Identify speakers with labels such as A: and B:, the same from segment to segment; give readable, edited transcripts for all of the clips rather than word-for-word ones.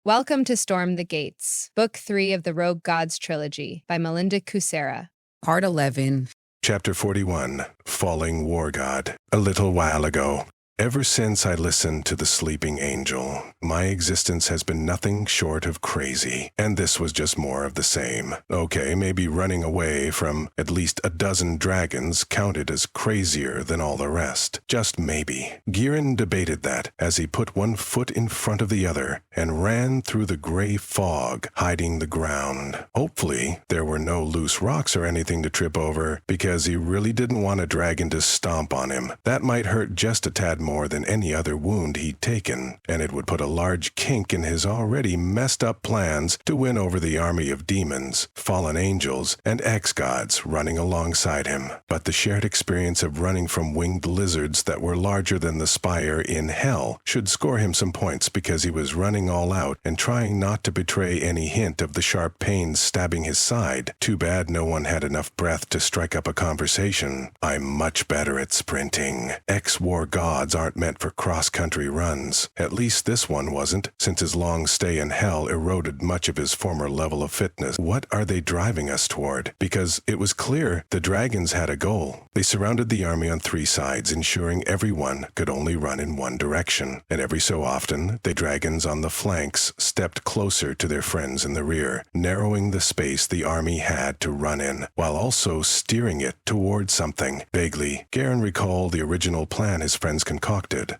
A: Welcome to Storm the Gates, Book 3 of the Rogue Gods Trilogy by Melinda Kucsera.
B: Part 11.
C: Chapter 41, Falling War God. A little while ago. Ever since I listened to the sleeping angel, my existence has been nothing short of crazy, and this was just more of the same. Okay, maybe running away from at least a dozen dragons counted as crazier than all the rest. Just maybe. Guerren debated that as he put one foot in front of the other and ran through the gray fog, hiding the ground. Hopefully, there were no loose rocks or anything to trip over, because he really didn't want a dragon to stomp on him. That might hurt just a tad more than any other wound he'd taken, and it would put a large kink in his already messed up plans to win over the army of demons, fallen angels, and ex-gods running alongside him. But the shared experience of running from winged lizards that were larger than the spire in hell should score him some points, because he was running all out and trying not to betray any hint of the sharp pains stabbing his side. Too bad no one had enough breath to strike up a conversation. I'm much better at sprinting. Ex-war gods aren't meant for cross-country runs. At least this one wasn't, since his long stay in hell eroded much of his former level of fitness. What are they driving us toward? Because it was clear the dragons had a goal. They surrounded the army on three sides, ensuring everyone could only run in one direction. And every so often, the dragons on the flanks stepped closer to their friends in the rear, narrowing the space the army had to run in, while also steering it toward something. Vaguely, Guerren recalled the original plan his friends concocted.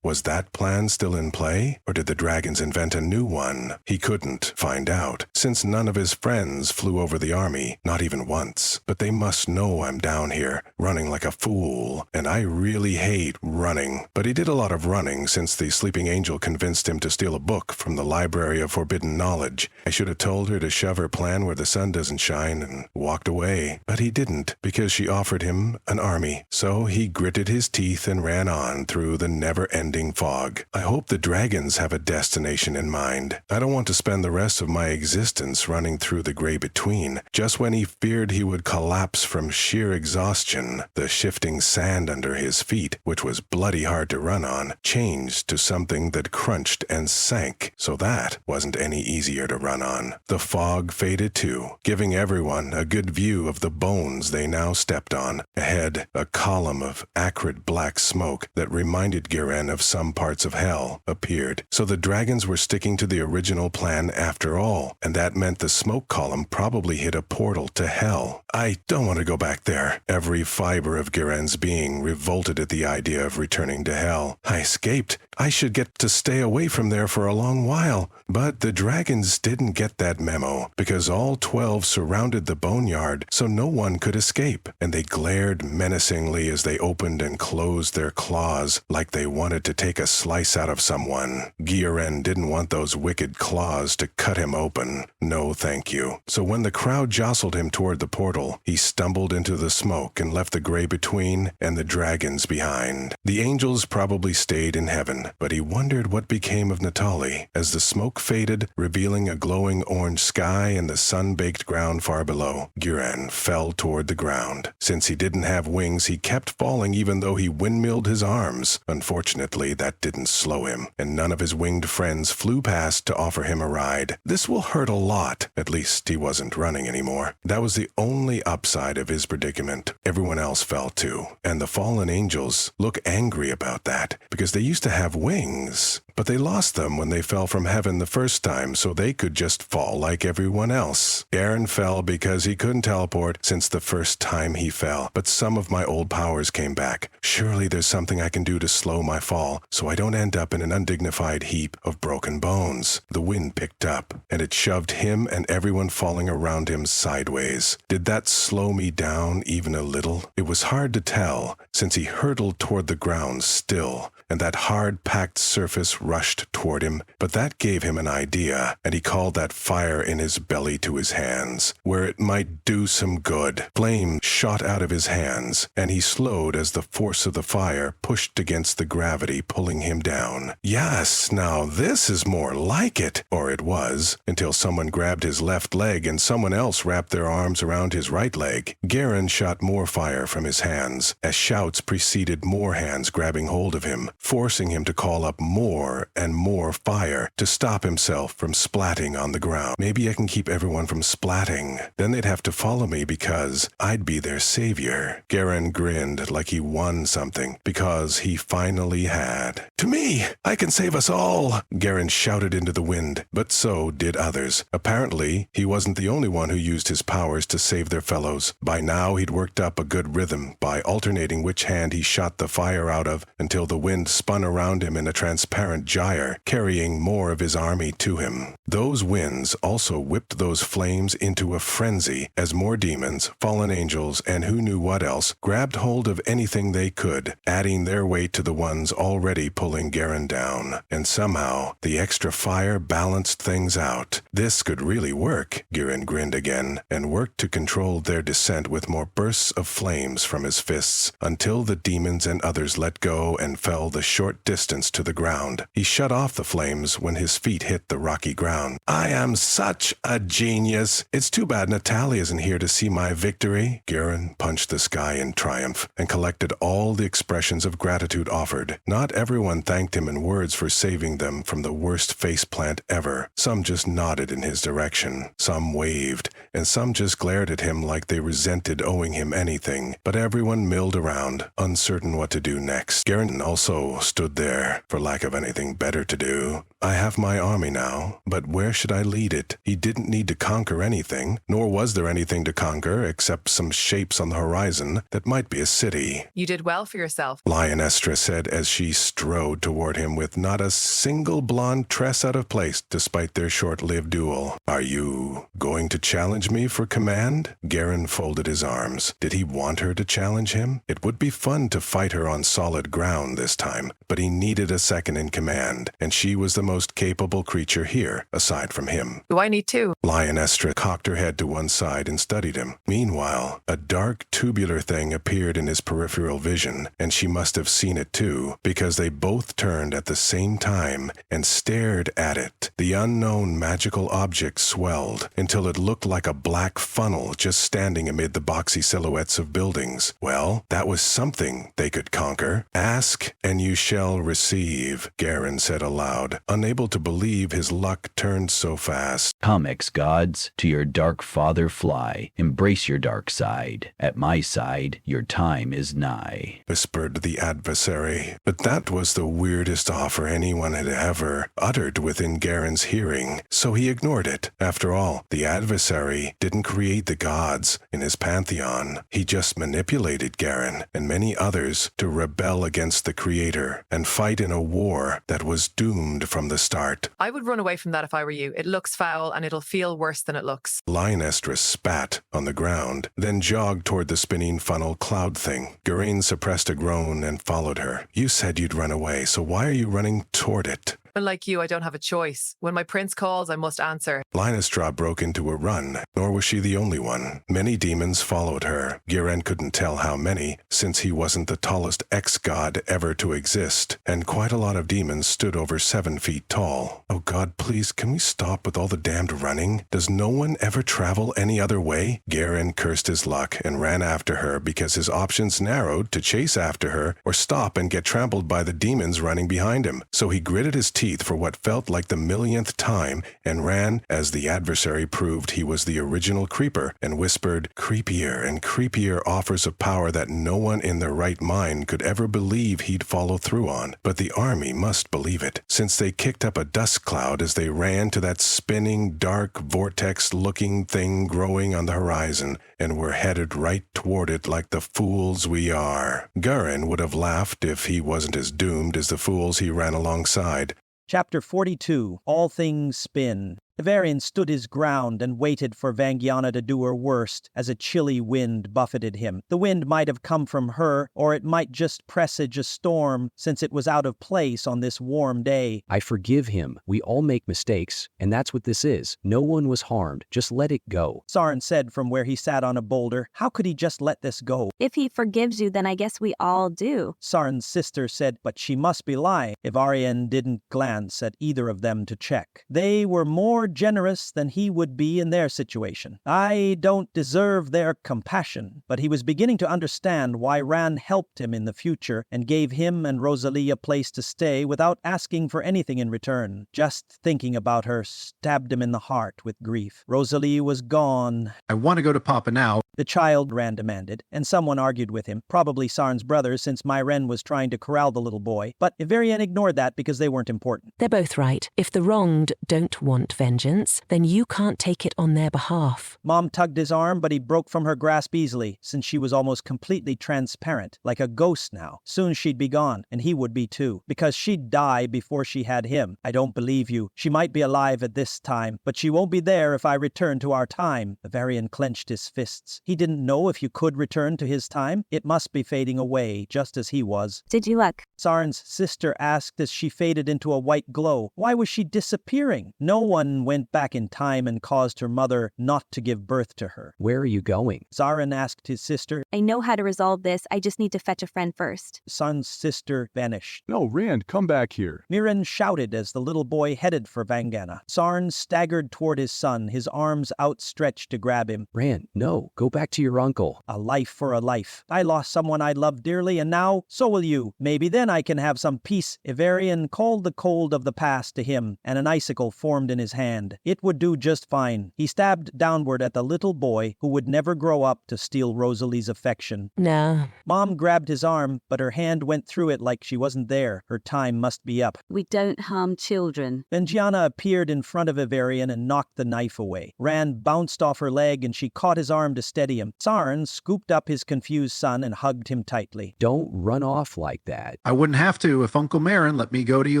C: Was that plan still in play, or did the dragons invent a new one? He couldn't find out, since none of his friends flew over the army, not even once. But they must know I'm down here, running like a fool, and I really hate running. But he did a lot of running since the sleeping angel convinced him to steal a book from the Library of Forbidden Knowledge. I should have told her to shove her plan where the sun doesn't shine and walked away, but he didn't, because she offered him an army. So he gritted his teeth and ran on through the never-ending fog. I hope the dragons have a destination in mind. I don't want to spend the rest of my existence running through the gray between. Just when he feared he would collapse from sheer exhaustion, the shifting sand under his feet, which was bloody hard to run on, changed to something that crunched and sank, so that wasn't any easier to run on. The fog faded too, giving everyone a good view of the bones they now stepped on. Ahead, a column of acrid black smoke that reminded Guerren of some parts of hell appeared. So the dragons were sticking to the original plan after all, and that meant the smoke column probably hit a portal to hell. I don't want to go back there. Every fiber of Guerren's being revolted at the idea of returning to hell. I escaped. I should get to stay away from there for a long while. But the dragons didn't get that memo, because all 12 surrounded the boneyard so no one could escape, and they glared menacingly as they opened and closed their claws like they wanted to take a slice out of someone. Guerren didn't want those wicked claws to cut him open. No, thank you. So when the crowd jostled him toward the portal, he stumbled into the smoke and left the gray between and the dragons behind. The angels probably stayed in heaven, but he wondered what became of Natali. As the smoke faded, revealing a glowing orange sky and the sun-baked ground far below, Guerren fell toward the ground. Since he didn't have wings, he kept falling even though he windmilled his arms. Unfortunately, that didn't slow him, and none of his winged friends flew past to offer him a ride. This will hurt a lot. At least he wasn't running anymore. That was the only upside of his predicament. Everyone else fell too, and the fallen angels look angry about that, because they used to have wings. But they lost them when they fell from heaven the first time, so they could just fall like everyone else. Guerren fell because he couldn't teleport since the first time he fell, but some of my old powers came back. Surely there's something I can do to slow my fall, so I don't end up in an undignified heap of broken bones. The wind picked up, and it shoved him and everyone falling around him sideways. Did that slow me down even a little? It was hard to tell, since he hurtled toward the ground still, and that hard, packed surface rushed toward him, but that gave him an idea, and he called that fire in his belly to his hands, where it might do some good. Flame shot out of his hands, and he slowed as the force of the fire pushed against the gravity, pulling him down. Yes, now this is more like it, or it was, until someone grabbed his left leg and someone else wrapped their arms around his right leg. Guerren shot more fire from his hands, as shouts preceded more hands grabbing hold of him, forcing him to call up more more and more fire to stop himself from splatting on the ground. Maybe I can keep everyone from splatting. Then they'd have to follow me because I'd be their savior. Guerren grinned like he won something because he finally had. To me! I can save us all! Guerren shouted into the wind, but so did others. Apparently, he wasn't the only one who used his powers to save their fellows. By now, he'd worked up a good rhythm by alternating which hand he shot the fire out of until the wind spun around him in a transparent gyre, carrying more of his army to him. Those winds also whipped those flames into a frenzy as more demons, fallen angels, and who knew what else grabbed hold of anything they could, adding their weight to the ones already pulling Guerren down. And somehow, the extra fire balanced things out. This could really work. Guerren grinned again and worked to control their descent with more bursts of flames from his fists until the demons and others let go and fell the short distance to the ground. He shut off the flames when his feet hit the rocky ground. I am such a genius. It's too bad Natalia isn't here to see my victory. Guerren punched the sky in triumph and collected all the expressions of gratitude offered. Not everyone thanked him in words for saving them from the worst faceplant ever. Some just nodded in his direction. Some waved, and some just glared at him like they resented owing him anything. But everyone milled around, uncertain what to do next. Guerren also stood there, for lack of anything better to do. I have my army now, but where should I lead it? He didn't need to conquer anything, nor was there anything to conquer except some shapes on the horizon that might be a city.
B: You did well for yourself,
C: Lionestra said as she strode toward him with not a single blonde tress out of place despite their short-lived duel. Are you going to challenge me for command? Guerren folded his arms. Did he want her to challenge him? It would be fun to fight her on solid ground this time, but he needed a second in command, and she was the most capable creature here, aside from him.
B: Do I need to?
C: Lionestra cocked her head to one side and studied him. Meanwhile, a dark tubular thing appeared in his peripheral vision, and she must have seen it too, because they both turned at the same time and stared at it. The unknown magical object swelled until it looked like a black funnel just standing amid the boxy silhouettes of buildings. Well, that was something they could conquer. Ask, and you shall receive, Guerren said aloud, unable to believe his luck turned so fast.
D: Comics gods, to your dark father fly, embrace your dark side. At my side, your time is nigh,
C: whispered the adversary. But that was the weirdest offer anyone had ever uttered within Guerren's hearing, so he ignored it. After all, the adversary didn't create the gods in his pantheon. He just manipulated Guerren and many others to rebel against the creator and fight in a war that was doomed from the start.
B: I would run away from that if I were you. It looks foul and it'll feel worse than it looks.
C: Lionestra spat on the ground, then jogged toward the spinning funnel cloud thing. Guerren suppressed a groan and followed her. You said you'd run away, so why are you running toward it?
B: Unlike you, I don't have a choice. When my prince calls, I must answer.
C: Lionestra broke into a run, nor was she the only one. Many demons followed her. Guerren couldn't tell how many, since he wasn't the tallest ex-god ever to exist, and quite a lot of demons stood over 7 feet tall. Oh God, please, can we stop with all the damned running? Does no one ever travel any other way? Guerren cursed his luck and ran after her because his options narrowed to chase after her or stop and get trampled by the demons running behind him. So he gritted his teeth for what felt like the millionth time and ran as the adversary proved he was the original creeper and whispered, creepier and creepier offers of power that no one in their right mind could ever believe he'd follow through on. But the army must believe it, since they kicked up a dust cloud as they ran to that spinning, dark, vortex-looking thing growing on the horizon and were headed right toward it like the fools we are. Guerren would have laughed if he wasn't as doomed as the fools he ran alongside.
E: Chapter 42. All Things Spin. Guerren stood his ground and waited for Vangiana to do her worst as a chilly wind buffeted him. The wind might have come from her, or it might just presage a storm, since it was out of place on this warm day.
F: I forgive him. We all make mistakes, and that's what this is. No one was harmed. Just let it go,
E: Sarn said from where he sat on a boulder. How could he just let this go?
G: If he forgives you, then I guess we all do.
E: Sarn's sister said, but she must be lying. Ivarien didn't glance at either of them to check. They were more more generous than he would be in their situation. I don't deserve their compassion, but he was beginning to understand why Ran helped him in the future and gave him and Rosalie a place to stay without asking for anything in return. Just thinking about her stabbed him in the heart with grief. Rosalie was gone.
H: I want to go to Papa now.
E: The child, Ran demanded, and someone argued with him, probably Sarn's brother, since Myren was trying to corral the little boy. But Iverian ignored that because they weren't important.
I: They're both right. If the wronged don't want vengeance, then you can't take it on their behalf.
E: Mom tugged his arm, but he broke from her grasp easily, since she was almost completely transparent, like a ghost now. Soon she'd be gone, and he would be too, because she'd die before she had him. I don't believe you. She might be alive at this time, but she won't be there if I return to our time. Iverian clenched his fists. He didn't know if you could return to his time. It must be fading away, just as he was.
G: Did you look?
E: Sarn's sister asked as she faded into a white glow. Why was she disappearing? No one went back in time and caused her mother not to give birth to her.
F: Where are you going?
E: Zarin asked his sister.
G: I know how to resolve this. I just need to fetch a friend first.
E: Sarn's sister vanished.
J: No, Rand, come back here.
E: Mirren shouted as the little boy headed for Vangana. Sarn staggered toward his son, his arms outstretched to grab him.
F: Rand, no, go back to your uncle.
E: A life for a life. I lost someone I loved dearly, and now so will you. Maybe then I can have some peace. Iverian called the cold of the past to him, and an icicle formed in his hand. It would do just fine. He stabbed downward at the little boy who would never grow up to steal Rosalie's affection.
I: No.
E: Mom grabbed his arm, but her hand went through it like she wasn't there. Her time must be up.
K: We don't harm children.
E: Then Gianna appeared in front of Iverian and knocked the knife away. Rand bounced off her leg and she caught his arm to steady him. Sarn scooped up his confused son and hugged him tightly.
F: Don't run off like that.
H: I wouldn't have to if Uncle Marin let me go to you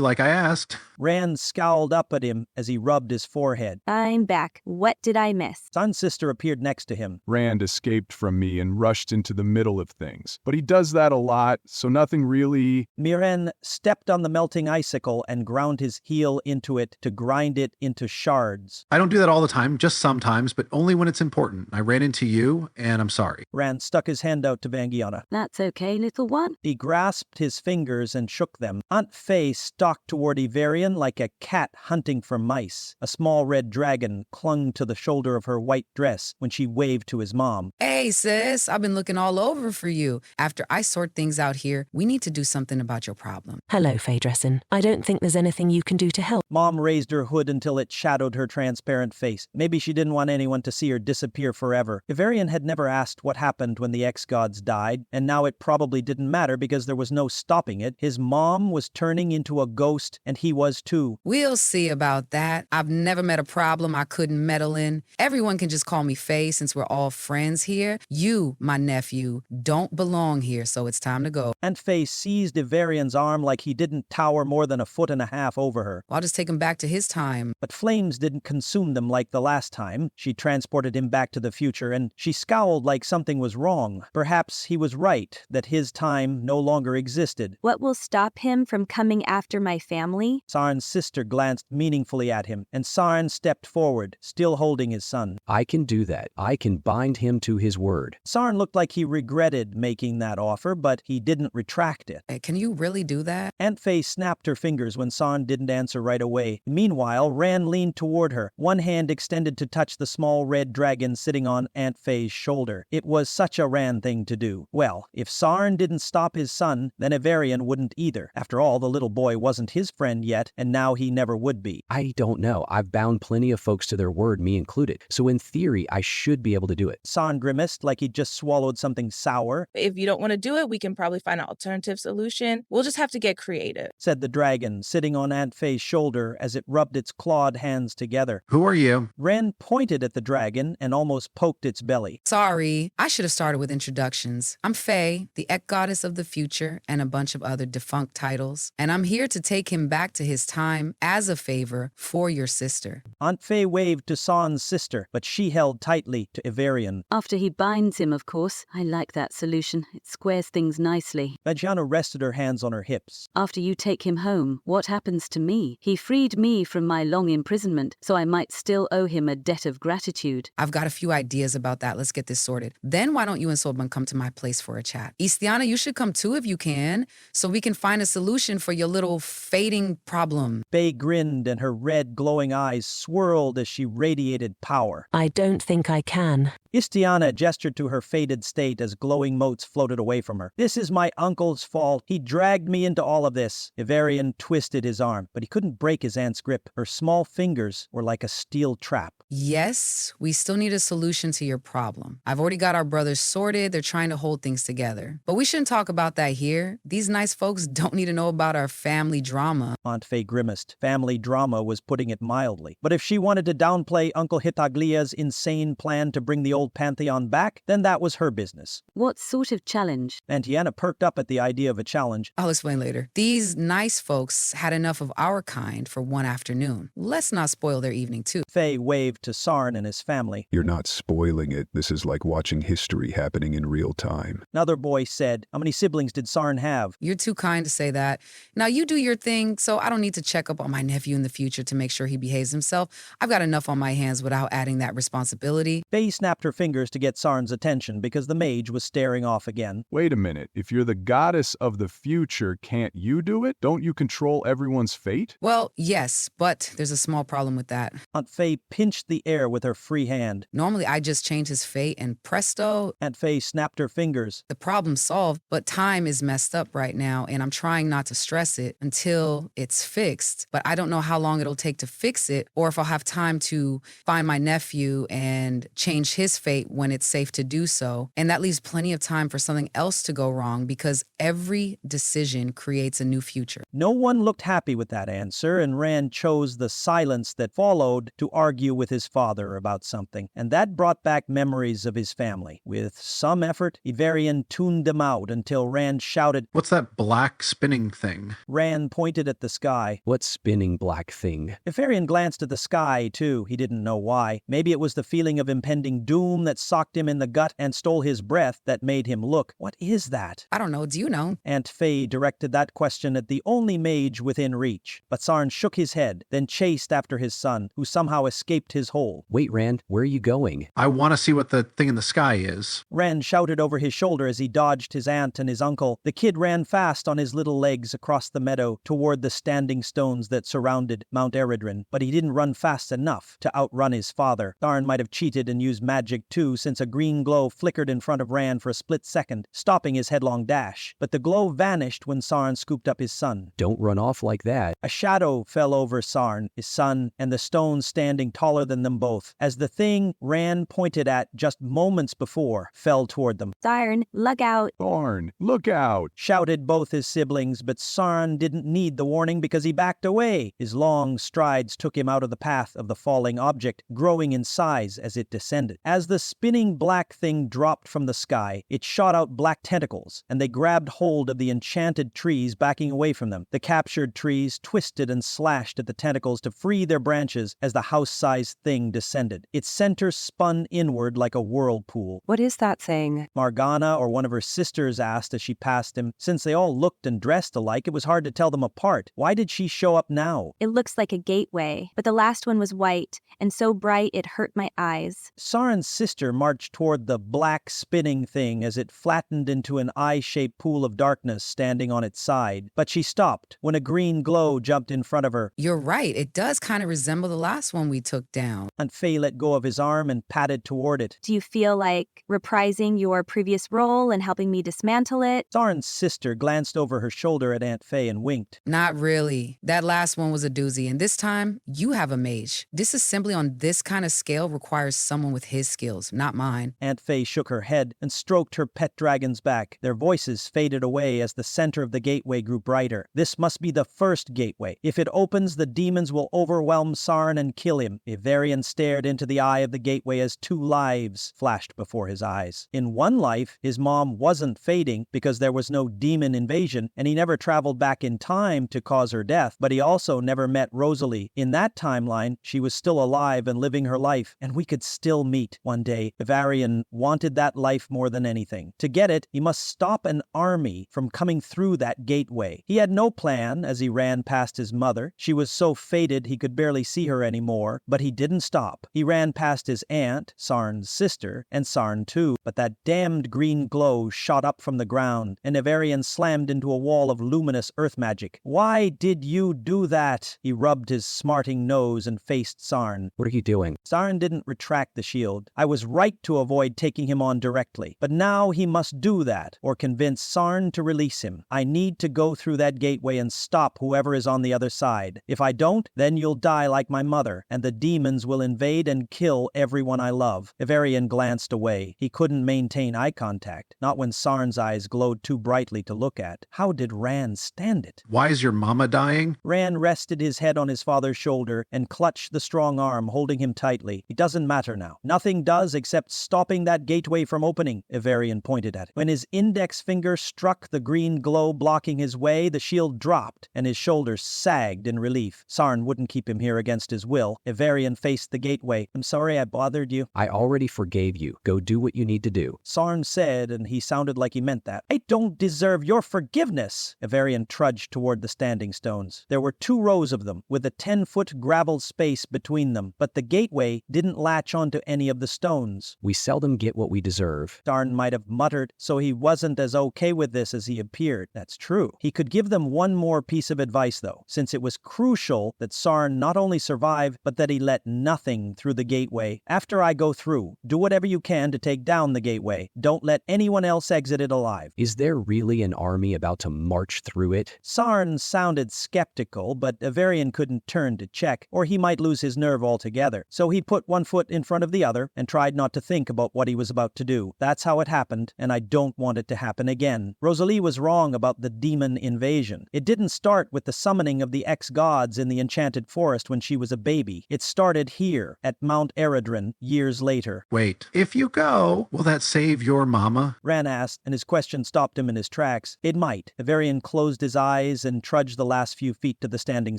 H: like I asked.
E: Rand scowled up at him as he rubbed his forehead.
G: I'm back. What did I miss?
E: Sarn's sister appeared next to him.
J: Rand escaped from me and rushed into the middle of things. But he does that a lot, so nothing really...
E: Miren stepped on the melting icicle and ground his heel into it to grind it into shards.
H: I don't do that all the time, just sometimes, but only when it's important. I ran into you, and I'm sorry.
E: Rand stuck his hand out to Vangiana.
K: That's okay, little one.
E: He grasped his fingers and shook them. Aunt Faye stalked toward Iverian like a cat hunting for mice. A small red dragon clung to the shoulder of her white dress when she waved to his mom.
L: Hey, sis, I've been looking all over for you. After I sort things out here, we need to do something about your problem.
I: Hello, Phaedressin. I don't think there's anything you can do to help.
E: Mom raised her hood until it shadowed her transparent face. Maybe she didn't want anyone to see her disappear forever. Iverian had never asked what happened when the ex-gods died, and now it probably didn't matter because there was no stopping it. His mom was turning into a ghost, and he was too.
L: We'll see about that. I've never met a problem I couldn't meddle in. Everyone can just call me Faye since we're all friends here. You, my nephew, don't belong here, so it's time to go.
E: Aunt Faye seized Iverian's arm like he didn't tower more than 1.5 feet over her.
L: I'll just take him back to his time.
E: But flames didn't consume them like the last time. She transported him back to the future, and she scowled like something was wrong. Perhaps he was right, that his time no longer existed.
G: What will stop him from coming after my family?
E: Sarn's sister glanced meaningfully at him, and Sarn stepped forward, still holding his son.
F: I can do that. I can bind him to his word.
E: Sarn looked like he regretted making that offer, but he didn't retract it.
L: Hey, can you really do that?
E: Aunt Faye snapped her fingers when Sarn didn't answer right away. Meanwhile, Rand leaned toward her, one hand extended to touch the small red dragon sitting on Aunt Faye's shoulder. It was such a Rand thing to do. Well, if Sarn didn't stop his son, then Iverian wouldn't either. After all, the little boy wasn't his friend yet, and now he never would be.
F: I don't know. I've bound plenty of folks to their word, me included. So in theory, I should be able to do it.
E: Sarn grimaced like he'd just swallowed something sour.
M: If you don't want to do it, we can probably find an alternative solution. We'll just have to get creative,
E: said the dragon, sitting on Aunt Faye's shoulder as it rubbed its clawed hands together.
H: Who are you?
E: Ren pointed at the dragon and almost poked its belly.
L: Sorry, I should have started with introductions. I'm Faye, the Goddess of the Future, and a bunch of other defunct titles. And I'm here to take him back to his time as a favor for your sister.
E: Aunt Faye waved to Sarn's sister, but she held tightly to Iverian.
K: After he binds him, of course. I like that solution. It squares things nicely.
E: Vagiana rested her hands on her hips.
K: After you take him home, what happens to me? He freed me from my long imprisonment, so I might still owe him a debt of gratitude.
L: I've got a few ideas about that. Let's get this sorted. Then why don't you and Sobman come to my place for a chat? Istiana, you should come too if you can. so we can find a solution for your little fading problem.
E: Faye grinned and her red glowing eyes swirled as she radiated power.
I: I don't think I can.
E: Istiana gestured to her faded state as glowing motes floated away from her. This is my uncle's fault. He dragged me into all of this. Ivarian twisted his arm, but he couldn't break his aunt's grip. Her small fingers were like a steel trap.
L: Yes, we still need a solution to your problem. I've already got our brothers sorted. They're trying to hold things together. But we shouldn't talk about that here. These nice folks don't need to know about our family drama.
E: Aunt Faye grimaced. Family drama was putting it mildly. But if she wanted to downplay Uncle Hitaglia's insane plan to bring the old pantheon back, then that was her business.
K: What sort of challenge?
E: Antiana perked up at the idea of a challenge.
L: I'll explain later. These nice folks had enough of our kind for one afternoon. Let's not spoil their evening, too.
E: Faye waved to Sarn and his family.
J: You're not spoiling it. This is like watching history happening in real time.
E: Another boy said, how many siblings did Sarn have?
L: You're too kind to say that. Now, you do your thing, so I don't need to check up on my nephew in the future to make sure he behaves himself. I've got enough on my hands without adding that responsibility.
E: Faye snapped her fingers to get Sarn's attention because the mage was staring off again.
J: Wait a minute. If you're the goddess of the future, can't you do it? Don't you control everyone's fate?
L: Well, yes, but there's a small problem with that.
E: Aunt Faye pinched the air with her free hand.
L: Normally, I just change his fate and presto.
E: Aunt Faye snapped her fingers.
L: The problem's solved, but time is messed up right now, and I'm trying not to stress it until it's fixed. But I don't know how long it'll take to fix it, or if I'll have time to find my nephew and change his fate when it's safe to do so. And that leaves plenty of time for something else to go wrong, because every decision creates a new future.
E: No one looked happy with that answer, and Rand chose the silence that followed to argue with his father about something. And that brought back memories of his family. With some effort, Ivarian tuned them out until Rand shouted,
H: What's that black spinning thing?
E: Rand pointed at the sky.
F: What spinning black thing?
E: Ivarian glanced at the sky, too. He didn't know why. Maybe it was the feeling of impending doom that socked him in the gut and stole his breath that made him look. What is that?
L: I don't know. Do you know?
E: Aunt Faye directed that question at the only mage within reach. But Sarn shook his head, then chased after his son, who somehow escaped his hold.
F: Wait, Rand, where are you going?
H: I want to see what the thing in the sky is.
E: Rand shouted over his shoulder as he dodged his aunt and his uncle. The kid ran fast on his little legs across the meadow toward the standing stones that surrounded Mount Eredrin, but he didn't run fast enough to outrun his father. Sarn might have cheated and used magic too, since a green glow flickered in front of Rand for a split second, stopping his headlong dash. But the glow vanished when Sarn scooped up his son.
F: Don't run off like that.
E: A shadow fell over Sarn, his son, and the stones standing taller than them both, as the thing Rand pointed at just moments before fell toward them.
G: Sarn, look out.
J: Sarn, look out!
E: Shouted both his siblings, but Sarn didn't need the warning because he backed away. His long strides took him out of the path of the falling object, growing in size as it descended. As the spinning black thing dropped from the sky, it shot out black tentacles, and they grabbed hold of the enchanted trees backing away from them. The captured trees twisted and slashed at the tentacles to free their branches as the house-sized thing descended. Its center spun inward like a whirlpool.
N: What is that thing?
E: Morgana or one of her sisters asked as she passed him. Since they all looked and dressed alike, it was hard to tell them apart. Why did she show up now?
G: It looks like a gateway, but the last one was white, and so bright it hurt my eyes.
E: Sarn's sister marched toward the black spinning thing as it flattened into an eye-shaped pool of darkness standing on its side. But she stopped when a green glow jumped in front of her.
L: You're right. It does kind of resemble the last one we took down.
E: Aunt Faye let go of his arm and patted toward it.
G: Do you feel like reprising your previous role and helping me dismantle it?
E: Sarn's sister glanced over her shoulder at Aunt Faye and winked.
L: Not really. That last one was a doozy, and this time, you have a mage. Disassembly on this kind of scale requires someone with his skills, not mine.
E: Aunt Faye shook her head and stroked her pet dragon's back. Their voices faded away as the center of the gateway grew brighter. This must be the first gateway. If it opens, the demons will overwhelm Sarn and kill him. Ivarian stared into the eye of the gateway as 2 lives flashed before his eyes. In one life, his mom wasn't fading because there was no demon invasion, and he never traveled back in time to cause her death, but he also never met Rosalie. In that timeline, she was still alive and living her life, and we could still meet. one day. Ivarian wanted that life more than anything. To get it, he must stop an army from coming through that gateway. He had no plan as he ran past his mother. She was so faded he could barely see her anymore, but he didn't stop. He ran past his aunt, Sarn's sister, and Sarn too, but that damned green glow shot up from the ground, and Ivarian slammed into a wall of luminous earth magic. Why did you do that? He rubbed his smarting nose and faced Sarn.
F: What are you doing?
E: Sarn didn't retract the shield. I was right to avoid taking him on directly, but now he must do that, or convince Sarn to release him. I need to go through that gateway and stop whoever is on the other side. If I don't, then you'll die like my mother, and the demons will invade and kill everyone I love. Ivarian glanced away. He couldn't maintain eye contact, not when Sarn's eyes glowed too brightly to look at. How did Ran stand it?
H: Why is your mama dying?
E: Ran rested his head on his father's shoulder and clutched the strong arm holding him tightly. It doesn't matter now. Nothing does except stopping that gateway from opening, Ivarian pointed at it. When his index finger struck the green glow blocking his way, the shield dropped and his shoulders sagged in relief. Sarn wouldn't keep him here against his will. Ivarian faced the gateway. I'm sorry I bothered you.
F: I already forgave you. Go do what you need to do.
E: Sarn said, and he sounded like he meant that. I don't deserve your forgiveness. Ivarian trudged toward the standing stones. There were 2 rows of them, with a 10-foot gravel space between them, but the gateway didn't latch onto any of the stones.
F: We seldom get what we deserve.
E: Sarn might have muttered, so he wasn't as okay with this as he appeared. That's true. He could give them one more piece of advice, though, since it was crucial that Sarn not only survive, but that he let nothing through the gateway. After I go through, do whatever you can to take down the gateway. Don't let anyone else exit it alive.
F: Is there really an army about to march through it?
E: Sarn sounded skeptical, but Ivarian couldn't turn to check, or he might lose his nerve altogether. So he put one foot in front of the other and tried not to think about what he was about to do. That's how it happened, and I don't want it to happen again. Rosalie was wrong about the demon invasion. It didn't start with the summoning of the ex-gods in the enchanted forest when she was a baby. It started here, at Mount Eredrin, years later.
H: Wait, if you go, will that save your mama?
E: Ran asked, and his question stopped him in his tracks. It might. Ivarian closed his eyes and trudged the last few feet to the standing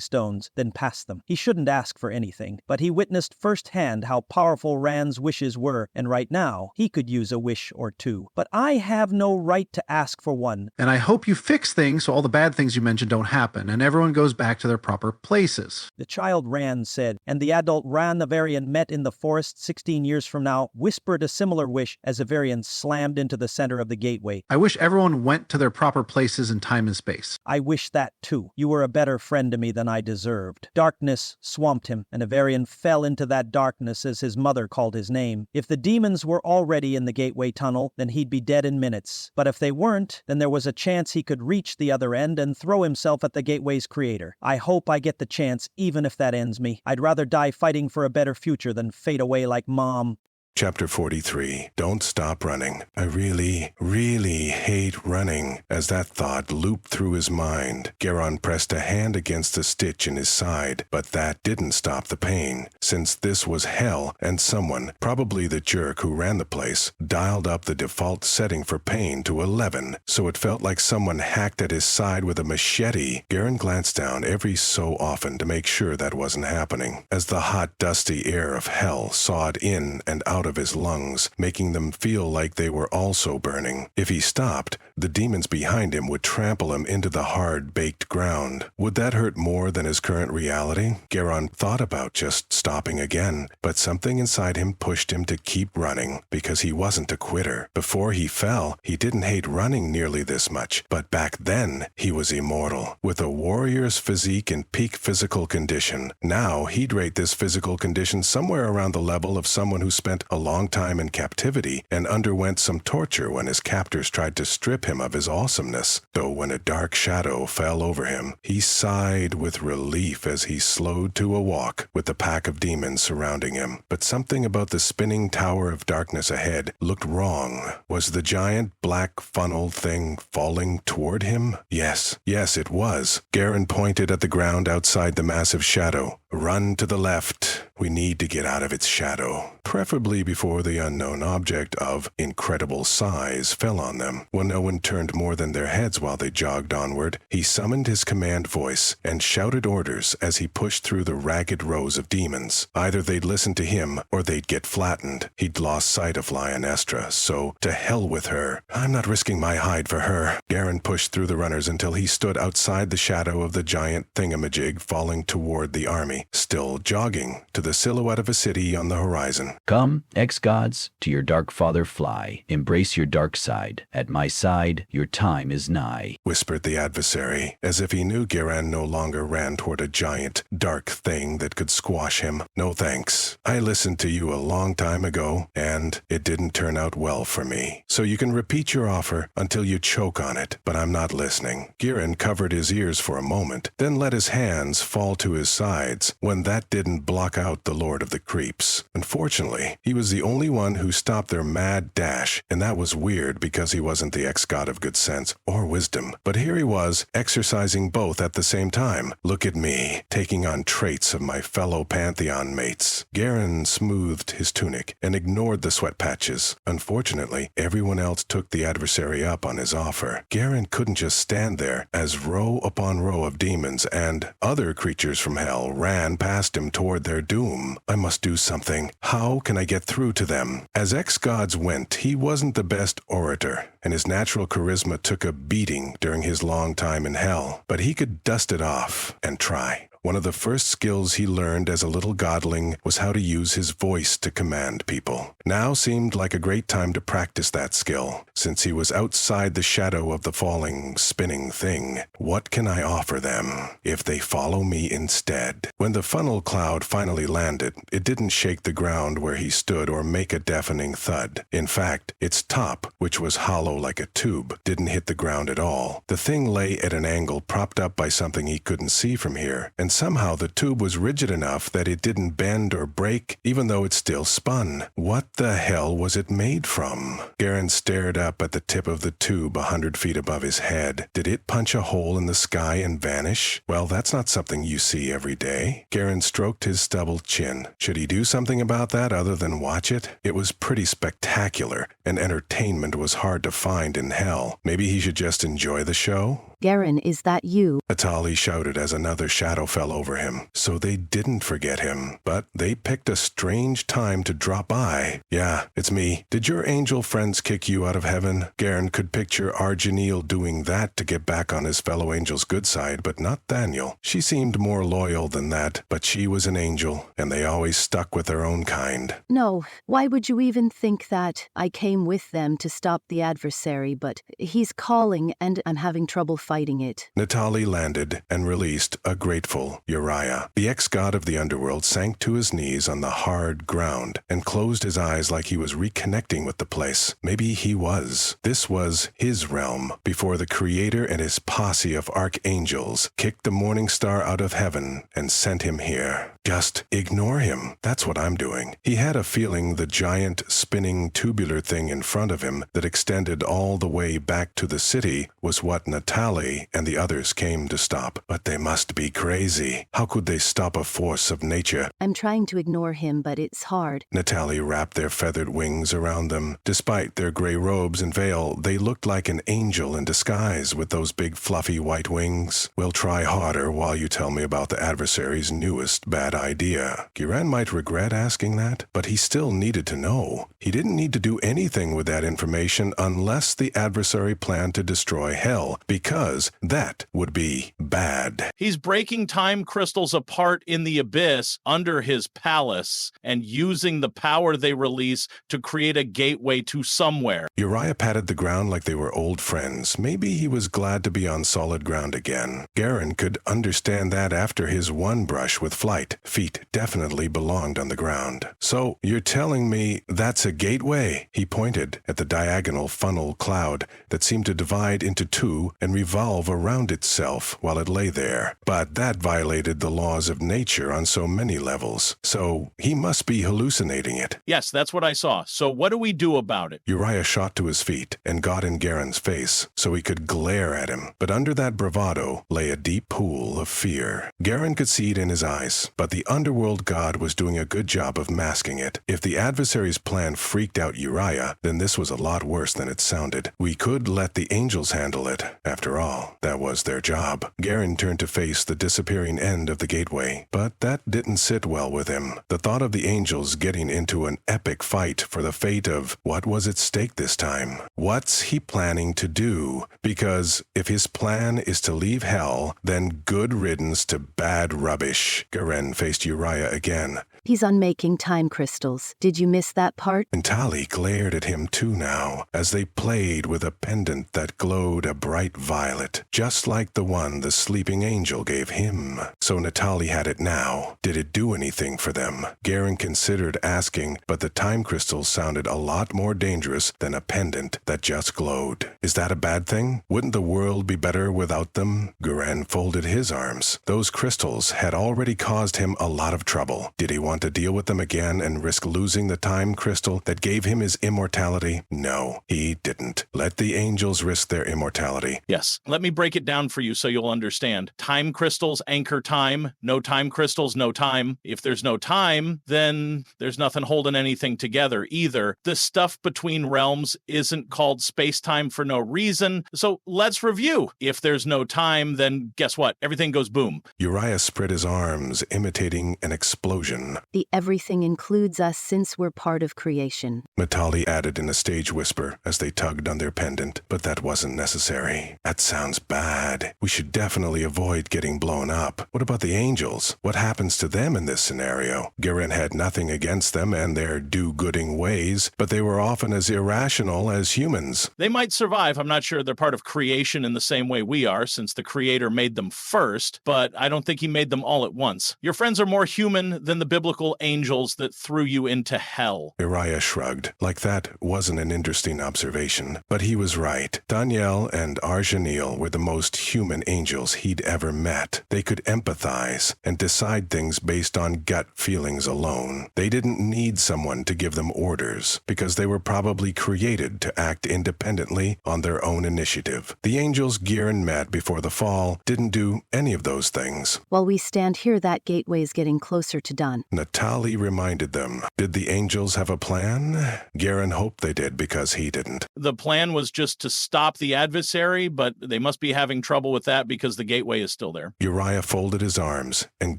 E: stones, then past them. He shouldn't ask for anything, but he witnessed firsthand how powerful Ran's wishes were, and right now, he could use a wish or two. But I have no right to ask for one.
H: And I hope you fix things so all the bad things you mentioned don't happen, and everyone goes back to their proper places.
E: The child Ran said, and the adult Ran Ivarian met in the forest 16 years from now whispered a similar wish as Ivarian slammed into the center of the gateway.
H: I wish everyone went to their proper places in time and space.
E: I wish that too. You were a better friend to me than I deserved. Darkness swamped him, and Ivarian fell into that darkness as his mother called his name. If the demons were already in the gateway tunnel, then he'd be dead in minutes. But if they weren't, then there was a chance he could reach the other end and throw himself at the gateway's creator. I hope I get the chance, even if that ends me. I'd rather die fighting for a better future than fade away like Mom.
C: Chapter 43. Don't stop running. I really, really hate running. As that thought looped through his mind, Guerren pressed a hand against a stitch in his side, but that didn't stop the pain, since this was hell and someone, probably the jerk who ran the place, dialed up the default setting for pain to 11, so it felt like someone hacked at his side with a machete. Guerren glanced down every so often to make sure that wasn't happening, as the hot, dusty air of hell sawed in and out of his lungs, making them feel like they were also burning. If he stopped, the demons behind him would trample him into the hard, baked ground. Would that hurt more than his current reality? Guerren thought about just stopping again, but something inside him pushed him to keep running, because he wasn't a quitter. Before he fell, he didn't hate running nearly this much, but back then, he was immortal, with a warrior's physique and peak physical condition. Now, he'd rate this physical condition somewhere around the level of someone who spent a long time in captivity and underwent some torture when his captors tried to strip him of his awesomeness. Though when a dark shadow fell over him, he sighed with relief as he slowed to a walk with the pack of demons surrounding him. But something about the spinning tower of darkness ahead looked wrong. Was the giant black funnel thing falling toward him? Yes, it was. Guerren pointed at the ground outside the massive shadow. Run to the left. We need to get out of its shadow, preferably before the unknown object of incredible size fell on them. When no one turned more than their heads while they jogged onward, he summoned his command voice and shouted orders as he pushed through the ragged rows of demons. Either they'd listen to him or they'd get flattened. He'd lost sight of Lyonestra, so to hell with her. I'm not risking my hide for her. Guerren pushed through the runners until he stood outside the shadow of the giant thingamajig falling toward the army, still jogging to the silhouette of a city on the horizon.
D: Come, ex-gods, to your dark father fly. Embrace your dark side. At my side, your time is nigh,
C: whispered the adversary, as if he knew Guerren no longer ran toward a giant, dark thing that could squash him. No thanks. I listened to you a long time ago, and it didn't turn out well for me. So you can repeat your offer until you choke on it, but I'm not listening. Guerren covered his ears for a moment, then let his hands fall to his sides when that didn't block out the Lord of the Creeps. Unfortunately, he was the only one who stopped their mad dash, and that was weird because he wasn't the ex-god of good sense or wisdom. But here he was, exercising both at the same time. Look at me, taking on traits of my fellow Pantheon mates. Guerren smoothed his tunic and ignored the sweat patches. Unfortunately, everyone else took the adversary up on his offer. Guerren couldn't just stand there as row upon row of demons and other creatures from hell ran past him toward their doom. I must do something. How can I get through to them? As ex-gods went, he wasn't the best orator, and his natural charisma took a beating during his long time in hell. But he could dust it off and try. One of the first skills he learned as a little godling was how to use his voice to command people. Now seemed like a great time to practice that skill, since he was outside the shadow of the falling, spinning thing. What can I offer them if they follow me instead? When the funnel cloud finally landed, it didn't shake the ground where he stood or make a deafening thud. In fact, its top, which was hollow like a tube, didn't hit the ground at all. The thing lay at an angle propped up by something he couldn't see from here, and somehow the tube was rigid enough that it didn't bend or break, even though it still spun. What the hell was it made from? Guerren stared up at the tip of the tube 100 feet above his head. Did it punch a hole in the sky and vanish? Well, that's not something you see every day. Guerren stroked his stubbled chin. Should he do something about that other than watch it? It was pretty spectacular, and entertainment was hard to find in hell. Maybe he should just enjoy the show?
K: Guerren, is that you?
C: Atali shouted as another shadow fell over him. So they didn't forget him, but they picked a strange time to drop by. Yeah, it's me. Did your angel friends kick you out of heaven? Guerren could picture Arginil doing that to get back on his fellow angel's good side, but not Daniel. She seemed more loyal than that, but she was an angel, and they always stuck with their own kind.
K: No, why would you even think that? I came with them to stop the adversary, but he's calling and I'm having trouble fighting it.
C: Natali landed and released a grateful Uriah. The ex-god of the underworld sank to his knees on the hard ground and closed his eyes like he was reconnecting with the place. Maybe he was. This was his realm before the Creator and his posse of archangels kicked the morning star out of heaven and sent him here. Just ignore him. That's what I'm doing. He had a feeling the giant, spinning, tubular thing in front of him that extended all the way back to the city was what Natali and the others came to stop. But they must be crazy. How could they stop a force of nature?
K: I'm trying to ignore him, but it's hard.
C: Natali wrapped their feathered wings around them. Despite their gray robes and veil, they looked like an angel in disguise with those big fluffy white wings. We'll try harder while you tell me about the adversary's newest bad idea. Guerren might regret asking that, but he still needed to know. He didn't need to do anything with that information unless the adversary planned to destroy hell, because that would be bad.
N: He's breaking time crystals apart in the abyss under his palace and using the power they release to create a gateway to somewhere.
C: Uriah patted the ground like they were old friends. Maybe he was glad to be on solid ground again. Guerren could understand that after his one brush with flight. Feet definitely belonged on the ground. So, you're telling me that's a gateway? He pointed at the diagonal funnel cloud that seemed to divide into two and revolve revolve around itself while it lay there, but that violated the laws of nature on so many levels, so he must be hallucinating it.
N: Yes, that's what I saw. So what do we do about it?
C: Uriah shot to his feet and got in Guerren's face so he could glare at him, but under that bravado lay a deep pool of fear. Guerren could see it in his eyes, but the underworld god was doing a good job of masking it. If the adversary's plan freaked out Uriah, then this was a lot worse than it sounded. We could let the angels handle it. After all, that was their job. Guerren turned to face the disappearing end of the gateway, but that didn't sit well with him. The thought of the angels getting into an epic fight for the fate of what was at stake this time. What's he planning to do? Because if his plan is to leave hell, then good riddance to bad rubbish. Guerren faced Uriah again.
K: He's unmaking time crystals. Did you miss that part?
C: Natali glared at him too now, as they played with a pendant that glowed a bright violet, just like the one the sleeping angel gave him. So Natali had it now. Did it do anything for them? Guerren considered asking, but the time crystals sounded a lot more dangerous than a pendant that just glowed. Is that a bad thing? Wouldn't the world be better without them? Guerren folded his arms. Those crystals had already caused him a lot of trouble. Did he want to deal with them again and risk losing the time crystal that gave him his immortality? No, he didn't. Let the angels risk their immortality.
N: Yes. Let me break it down for you so you'll understand. Time crystals anchor time. No time crystals, no time. If there's no time, then there's nothing holding anything together either. The stuff between realms isn't called space-time for no reason. So let's review. If there's no time, then guess what? Everything goes boom.
C: Uriah spread his arms, imitating an explosion.
K: The everything includes us since we're part of creation.
C: Natali added in a stage whisper as they tugged on their pendant, but that wasn't necessary. That sounds bad. We should definitely avoid getting blown up. What about the angels? What happens to them in this scenario? Guerren had nothing against them and their do-gooding ways, but they were often as irrational as humans.
N: They might survive. I'm not sure they're part of creation in the same way we are, since the creator made them first, but I don't think he made them all at once. Your friends are more human than the biblical angels that threw you into hell.
C: Uriah shrugged, like that wasn't an interesting observation. But he was right. Danielle and Arjanil were the most human angels he'd ever met. They could empathize and decide things based on gut feelings alone. They didn't need someone to give them orders, because they were probably created to act independently on their own initiative. The angels Guerren met before the fall didn't do any of those things.
K: While we stand here, that gateway is getting closer to done.
C: Natali reminded them. Did the angels have a plan? Guerren hoped they did because he didn't.
N: The plan was just to stop the adversary, but they must be having trouble with that because the gateway is still there.
C: Uriah folded his arms and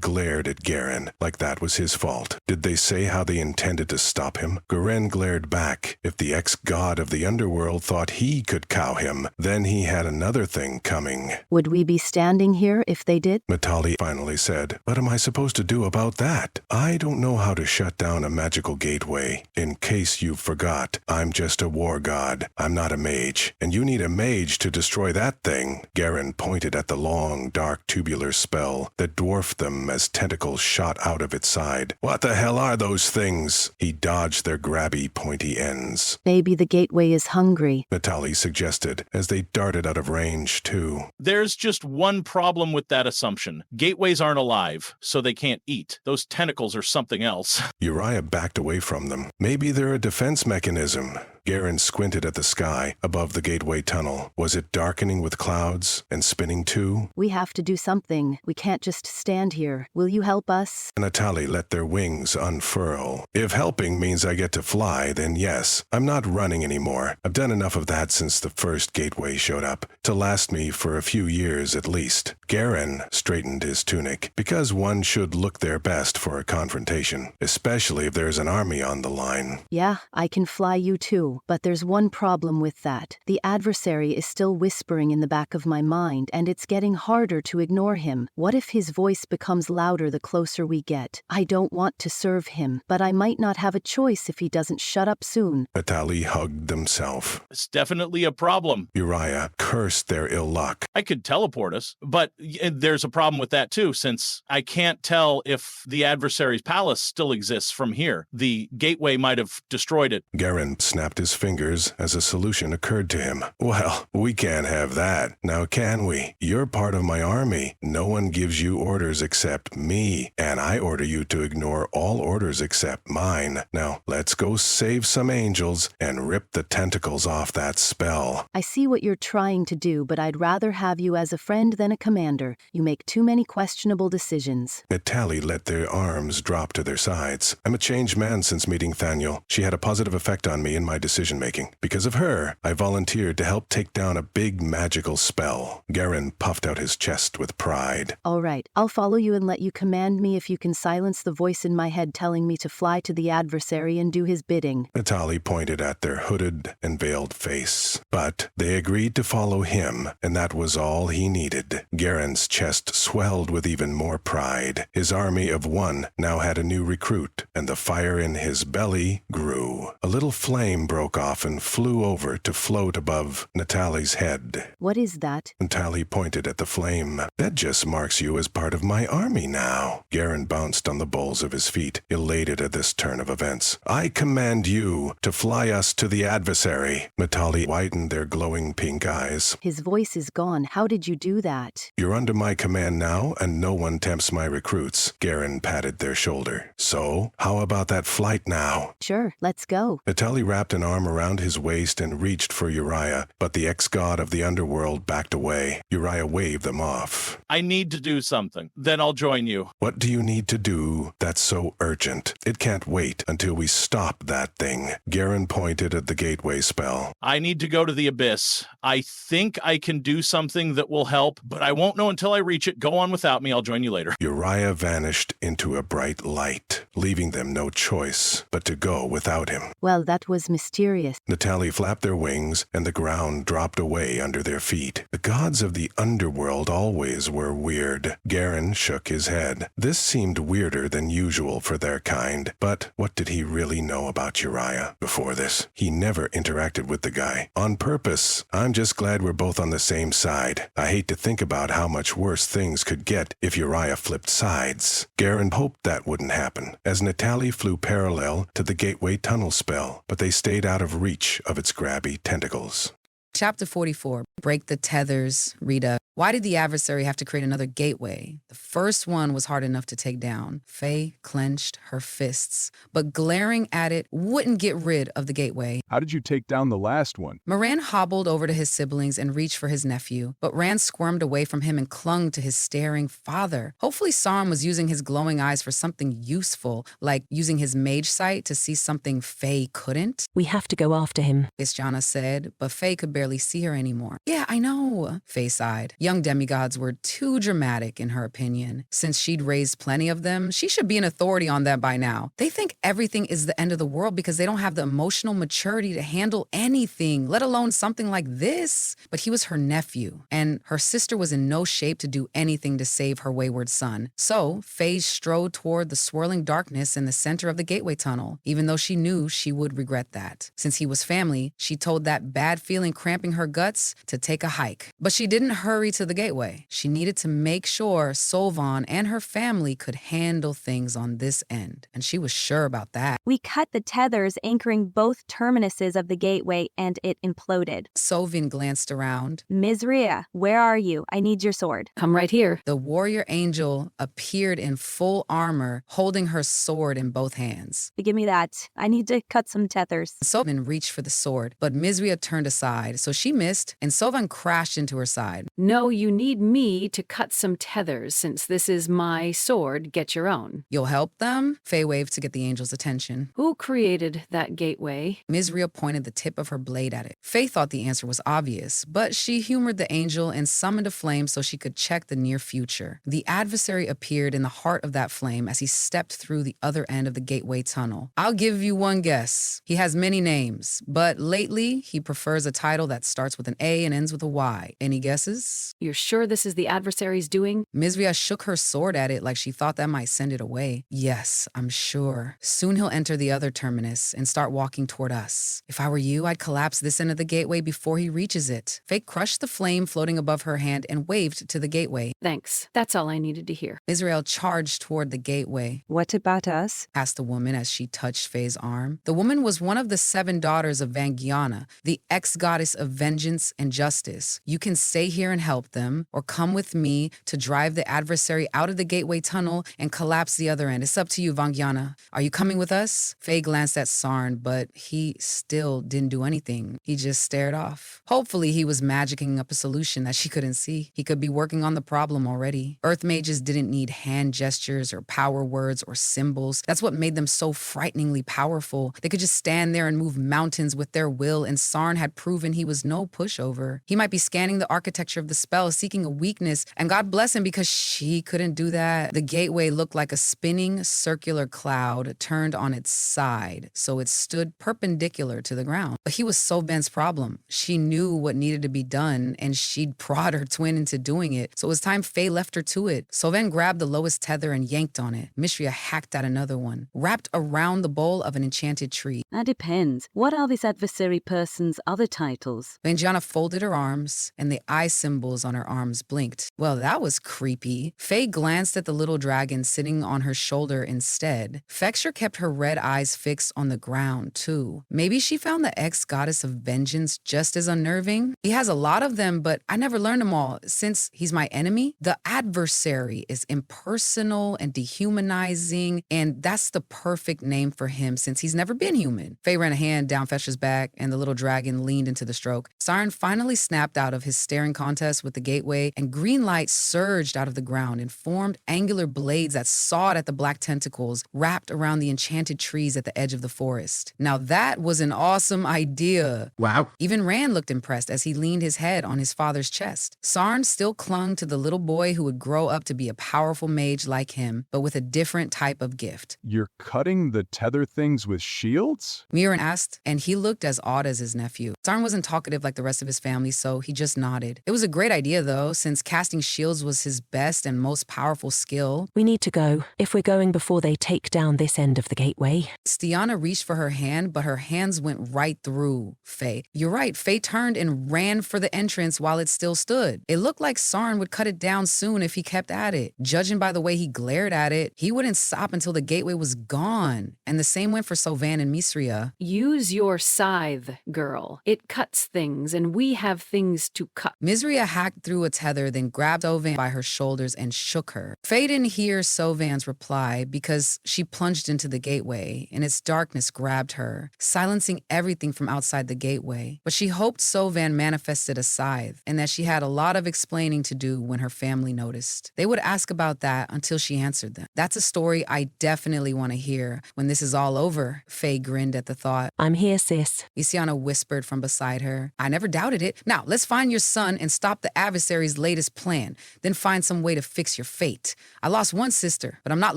C: glared at Guerren like that was his fault. Did they say how they intended to stop him? Guerren glared back. If the ex-god of the underworld thought he could cow him, then he had another thing coming.
K: Would we be standing here if they did?
C: Natali finally said, "What am I supposed to do about that? I don't know how to shut down a magical gateway. In case you forgot, I'm just a war god. I'm not a mage. And you need a mage to destroy that thing." Guerren pointed at the long, dark tubular spell that dwarfed them as tentacles shot out of its side. "What the hell are those things?" He dodged their grabby, pointy ends.
K: "Maybe the gateway is hungry,"
C: Natali suggested, as they darted out of range, too.
N: There's just one problem with that assumption. Gateways aren't alive, so they can't eat. Those tentacles are something else.
C: Uriah backed away from them. Maybe they're a defense mechanism. Guerren squinted at the sky above the gateway tunnel. Was it darkening with clouds and spinning too?
K: "We have to do something. We can't just stand here. Will you help us?"
C: Natali let their wings unfurl. If helping means I get to fly, then yes. I'm not running anymore. I've done enough of that since the first gateway showed up, to last me for a few years at least. Guerren straightened his tunic, because one should look their best for a confrontation, especially if there's an army on the line.
K: "Yeah, I can fly you too. But there's one problem with that. The adversary is still whispering in the back of my mind, and it's getting harder to ignore him. What if his voice becomes louder the closer we get? I don't want to serve him, but I might not have a choice if he doesn't shut up soon."
C: Natali hugged himself.
N: It's definitely a problem.
C: Uriah cursed their ill luck.
N: I could teleport us, but there's a problem with that too, since I can't tell if the adversary's palace still exists from here. The gateway might have destroyed it.
C: Guerren snapped his his fingers as a solution occurred to him. Well, we can't have that, now can we? You're part of my army. No one gives you orders except me, and I order you to ignore all orders except mine. Now, let's go save some angels and rip the tentacles off that spell.
K: I see what you're trying to do, but I'd rather have you as a friend than a commander. You make too many questionable decisions.
C: Natalie let their arms drop to their sides. I'm a changed man since meeting Thaniel. She had a positive effect on me in my decision-making. Because of her, I volunteered to help take down a big magical spell. Guerren puffed out his chest with pride.
K: All right, I'll follow you and let you command me if you can silence the voice in my head telling me to fly to the adversary and do his bidding.
C: Natalie pointed at their hooded and veiled face. But they agreed to follow him, and that was all he needed. Guerren's chest swelled with even more pride. His army of one now had a new recruit, and the fire in his belly grew. A little flame broke off and flew over to float above Natalie's head.
K: What is that?
C: Natalie pointed at the flame. That just marks you as part of my army now. Guerren bounced on the balls of his feet, elated at this turn of events. I command you to fly us to the adversary. Natalie widened their glowing pink eyes.
K: His voice is gone. How did you do that?
C: You're under my command now, and no one tempts my recruits. Guerren patted their shoulder. So, how about that flight now?
K: Sure, let's go.
C: Natalie wrapped an arm around his waist and reached for Uriah, but the ex-god of the underworld backed away. Uriah waved them off.
N: I need to do something. Then I'll join you.
C: What do you need to do that's so urgent? It can't wait until we stop that thing. Guerren pointed at the gateway spell.
N: I need to go to the abyss. I think I can do something that will help, but I won't know until I reach it. Go on without me. I'll join you later.
C: Uriah vanished into a bright light, leaving them no choice but to go without him.
K: Well, that was mysterious.
C: Natalie flapped their wings, and the ground dropped away under their feet. The gods of the underworld always were weird. Guerren shook his head. This seemed weirder than usual for their kind, but what did he really know about Uriah before this? He never interacted with the guy. On purpose. I'm just glad we're both on the same side. I hate to think about how much worse things could get if Uriah flipped sides. Guerren hoped that wouldn't happen, as Natalie flew parallel to the gateway tunnel spell, but they stayed out of reach of its grabby tentacles.
L: Chapter 44, Break the Tethers, Rita. Why did the adversary have to create another gateway? The first one was hard enough to take down. Faye clenched her fists, but glaring at it wouldn't get rid of the gateway.
J: How did you take down the last one?
L: Moran hobbled over to his siblings and reached for his nephew, but Rand squirmed away from him and clung to his staring father. Hopefully Sarm was using his glowing eyes for something useful, like using his mage sight to see something Faye couldn't.
I: We have to go after him,
L: Isyana said, but Faye could barely see her anymore. Yeah, I know, Faye sighed. Young demigods were too dramatic, in her opinion. Since she'd raised plenty of them, she should be an authority on them by now. They think everything is the end of the world because they don't have the emotional maturity to handle anything, let alone something like this. But he was her nephew, and her sister was in no shape to do anything to save her wayward son. So, Faye strode toward the swirling darkness in the center of the gateway tunnel, even though she knew she would regret that. Since he was family, she told that bad feeling cramping her guts to take a hike. But she didn't hurry to the gateway. She needed to make sure Solvan and her family could handle things on this end, and she was sure about that.
G: We cut the tethers anchoring both terminuses of the gateway, and it imploded.
L: Sovin glanced around.
G: Misria, where are you? I need your sword.
I: Come right here.
L: The warrior angel appeared in full armor, holding her sword in both hands.
G: Give me that. I need to cut some tethers.
L: Sovin reached for the sword, but Misria turned aside, so she missed, and Sovan crashed into her side.
O: No, you need me to cut some tethers. Since this is my sword, get your own.
L: You'll help them? Faye waved to get the angel's attention.
O: Who created that gateway?
L: Misria pointed the tip of her blade at it. Faye thought the answer was obvious, but she humored the angel and summoned a flame so she could check the near future. The adversary appeared in the heart of that flame as he stepped through the other end of the gateway tunnel. I'll give you one guess. He has many names, but lately he prefers a title that that starts with an A and ends with a Y. Any guesses?
O: You're sure this is the adversary's doing?
L: Misvia shook her sword at it like she thought that might send it away. Yes, I'm sure. Soon he'll enter the other terminus and start walking toward us. If I were you, I'd collapse this end of the gateway before he reaches it. Faye crushed the flame floating above her hand and waved to the gateway.
O: Thanks. That's all I needed to hear.
L: Israel charged toward the gateway.
K: What about us?
L: Asked the woman as she touched Faye's arm. The woman was one of the 7 daughters of Vangiana, the ex-goddess of vengeance and justice. You can stay here and help them, or come with me to drive the adversary out of the gateway tunnel and collapse the other end. It's up to you, Vangiana. Are you coming with us? Faye glanced at Sarn, but he still didn't do anything. He just stared off. Hopefully he was magicking up a solution that she couldn't see. He could be working on the problem already. Earth mages didn't need hand gestures or power words or symbols. That's what made them so frighteningly powerful. They could just stand there and move mountains with their will, and Sarn had proven he was no pushover. He might be scanning the architecture of the spell, seeking a weakness, and God bless him because she couldn't do that. The gateway looked like a spinning circular cloud turned on its side, so it stood perpendicular to the ground. But he was Soven's problem. She knew what needed to be done, and she'd prod her twin into doing it, so it was time Faye left her to it. Soven grabbed the lowest tether and yanked on it. Mishria hacked at another one, wrapped around the bole of an enchanted tree.
K: That depends. What are this adversary person's other titles?
L: Vangiana folded her arms, and the eye symbols on her arms blinked. Well, that was creepy. Faye glanced at the little dragon sitting on her shoulder instead. Fexture kept her red eyes fixed on the ground, too. Maybe she found the ex-goddess of vengeance just as unnerving? He has a lot of them, but I never learned them all. Since he's my enemy, the adversary is impersonal and dehumanizing, and that's the perfect name for him since he's never been human. Faye ran a hand down Fexture's back, and the little dragon leaned into the stroke. Siren finally snapped out of his staring contest with the gateway, and green light surged out of the ground and formed angular blades that sawed at the black tentacles wrapped around the enchanted trees at the edge of the forest. Now that was an awesome idea.
H: Wow.
L: Even Rand looked impressed as he leaned his head on his father's chest. Sarn still clung to the little boy who would grow up to be a powerful mage like him, but with a different type of gift.
J: You're cutting the tether things with shields?
L: Mirren asked, and he looked as odd as his nephew. Sarn wasn't talkative like the rest of his family, so he just nodded. It was a great idea, though, since casting shields was his best and most powerful skill.
I: We need to go, if we're going before they take down this end of the gateway.
L: Stiana reached for her hand, but her hands went right through Faye. You're right, Faye turned and ran for the entrance while it still stood. It looked like Sarn would cut it down soon if he kept at it. Judging by the way he glared at it, he wouldn't stop until the gateway was gone. And the same went for Sovan and Misria.
O: Use your scythe, girl. It cuts things, and we have things to cut.
L: Misria hacked through a tether, then grabbed Sovan by her shoulders and shook her. Faye didn't hear Sovan's reply because she plunged into the gateway, and its darkness grabbed her, silencing everything from outside the gateway. But she hoped Sovan manifested a scythe, and that she had a lot of explaining to do when her family noticed. They would ask about that until she answered them. That's a story I definitely want to hear when this is all over. Faye grinned at the thought.
I: I'm here, sis.
L: Isiana whispered from beside her. I never doubted it. Now, let's find your son and stop the adversary's latest plan. Then find some way to fix your fate. I lost one sister, but I'm not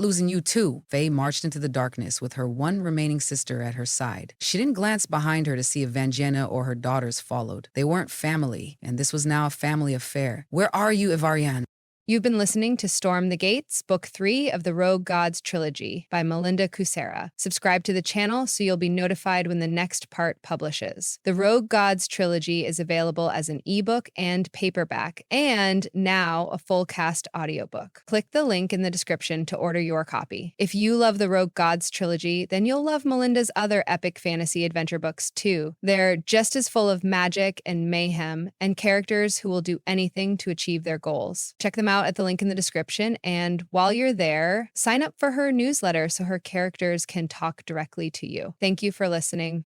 L: losing you too. Faye marched into the darkness with her one remaining sister at her side. She didn't glance behind her to see if Vangiana or her daughters followed. They weren't family, and this was now a family affair. Where are you, Ivarian?
A: You've been listening to Storm the Gates, Book 3 of the Rogue Gods Trilogy by Melinda Kucsera. Subscribe to the channel so you'll be notified when the next part publishes. The Rogue Gods Trilogy is available as an ebook and paperback, and now a full cast audiobook. Click the link in the description to order your copy. If you love the Rogue Gods Trilogy, then you'll love Melinda's other epic fantasy adventure books too. They're just as full of magic and mayhem, and characters who will do anything to achieve their goals. Check them out at the link in the description, and while you're there, sign up for her newsletter so her characters can talk directly to you. Thank you for listening.